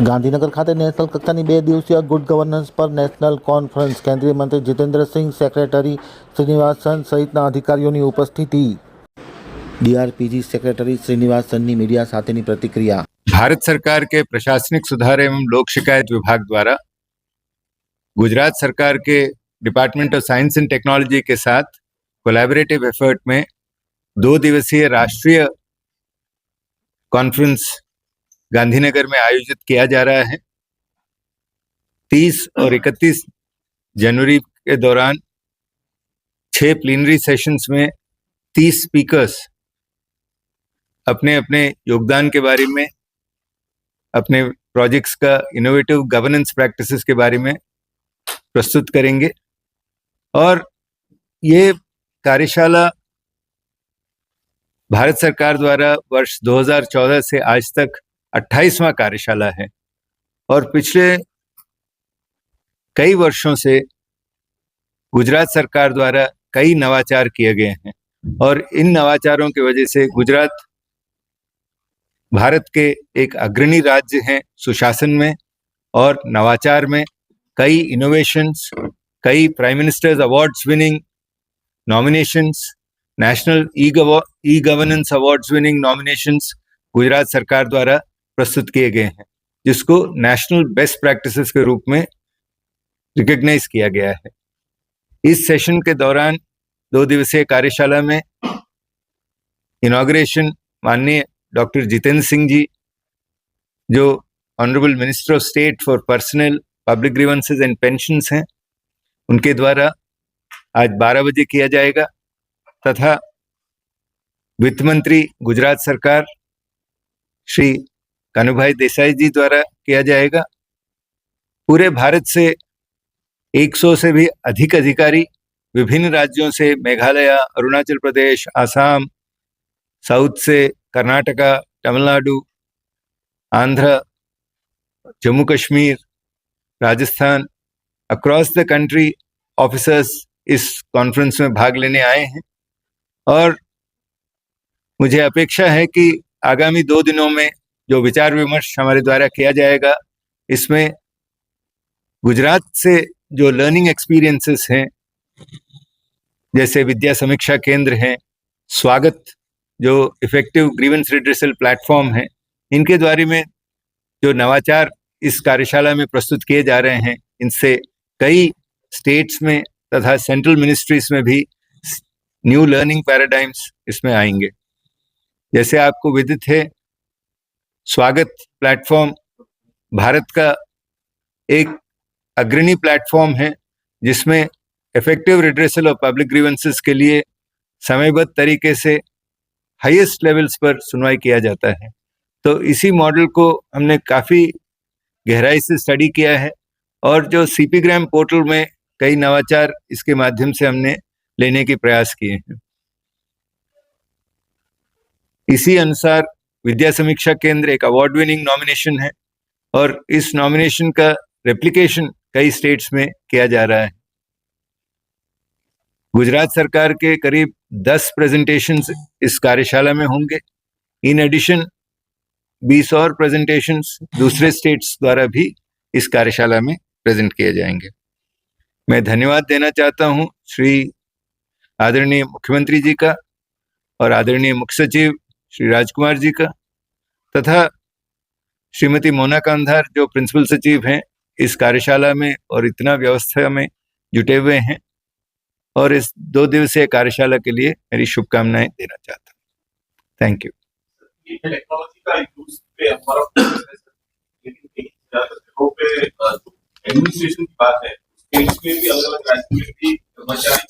ગાંધીનગર ખાતે નેશનલ કક્ષાની 2 દિવસીય ગુડ ગવર્નન્સ પર નેશનલ કોન્ફરન્સ કેન્દ્રીય મંત્રી જીતેન્દ્રસિંહ, સેક્રેટરી શ્રીનિવાસન સહિતના અધિકારીઓની ઉપસ્થિતિ। डीआरपीजी सेक्रेटरी श्रीनिवासन मीडिया साथेनी प्रतिक्रिया। भारत सरकार के प्रशासनिक सुधार एवं लोक शिकायत विभाग द्वारा गुजरात सरकार के department of science and technology के साथ कोलैबोरेटिव एफर्ट में 2 दिवसीय राष्ट्रीय कॉन्फ्रेंस गांधीनगर में आयोजित किया जा रहा है। 30 और 31 जनवरी के दौरान 6 प्लीनरी सेशंस में 30 स्पीकर्स अपने अपने योगदान के बारे में, अपने प्रोजेक्ट्स का इनोवेटिव गवर्नेंस प्रैक्टिसेस के बारे में प्रस्तुत करेंगे। और ये कार्यशाला भारत सरकार द्वारा वर्ष 2014 से आज तक 28वां कार्यशाला है और पिछले कई वर्षों से गुजरात सरकार द्वारा कई नवाचार किए गए हैं और इन नवाचारों की वजह से गुजरात भारत के एक अग्रणी राज्य हैं सुशासन में और नवाचार में। कई इनोवेशंस, कई prime ministers awards winning nominations, national e governance awards winning nominations Gujarat सरकार द्वारा प्रस्तुत किए गए हैं, जिसको नेशनल बेस्ट प्रैक्टिसेस के रूप में रिकॉग्नाइज किया गया है। इस सेशन के दौरान 2 दिवसीय कार्यशाला में इनॉग्रेशन माननीय डॉक्टर जितेंद्र सिंह जी, जो honourable minister of state for personnel public grievances and pensions हैं, उनके द्वारा आज 12 बजे किया जाएगा तथा वित्त मंत्री गुजरात सरकार श्री कानूभाई देसाई जी द्वारा किया जाएगा। पूरे भारत से 100 से भी अधिक अधिकारी विभिन्न राज्यों से, मेघालय, अरुणाचल प्रदेश, आसाम, साउथ से Karnataka, Tamil Nadu, Andhra, Jammu Kashmir, Rajasthan, across the country officers इस कॉन्फ्रेंस में भाग लेने आए हैं। और मुझे अपेक्षा है कि आगामी 2 दिनों में जो विचार विमर्श हमारे द्वारा किया जाएगा, इसमें गुजरात से जो लर्निंग एक्सपीरियंसेस हैं, जैसे विद्या समीक्षा केंद्र हैं, स्वागत जो इफेक्टिव ग्रीवेंस रिड्रेसल प्लेटफॉर्म है, इनके द्वारा में जो नवाचार इस कार्यशाला में प्रस्तुत किए जा रहे हैं, इनसे कई स्टेट्स में तथा सेंट्रल मिनिस्ट्रीज में भी न्यू लर्निंग पैराडाइम्स इसमें आएंगे। जैसे आपको विदित है, स्वागत प्लेटफॉर्म भारत का एक अग्रणी प्लेटफॉर्म है, जिसमें effective redressal of public grievances के लिए समयबद्ध तरीके से हाईएस्ट लेवल्स पर सुनवाई किया जाता है। तो इसी मॉडल को हमने काफ़ी गहराई से स्टडी किया है और जो सीपी ग्राम पोर्टल में कई नवाचार इसके माध्यम से हमने लेने के प्रयास किए हैं। इसी अनुसार विद्या समीक्षा केंद्र एक अवार्ड विनिंग नॉमिनेशन है और इस नॉमिनेशन का रेप्लिकेशन कई स्टेट्स में किया जा रहा है। गुजरात सरकार के करीब 10 प्रेजेंटेशंस इस कार्यशाला में होंगे। इन एडिशन 20 और प्रेजेंटेशंस दूसरे स्टेट्स द्वारा भी इस कार्यशाला में प्रेजेंट किए जाएंगे। मैं धन्यवाद देना चाहता हूं श्री आदरणीय मुख्यमंत्री जी का और आदरणीय मुख्य सचिव श्री राजकुमार जी का तथा श्रीमती मोना कांधार जो प्रिंसिपल सचिव हैं इस कार्यशाला में और इतना व्यवस्था में जुटे हुए हैं, और इस 2 दिवसीय कार्यशाला के लिए मेरी शुभकामनाएं देना चाहता हूँ। Thank you. एडमिनिस्ट्रेशन की बात है, उसमें भी अलग-अलग राज्य में भी कर्मचारी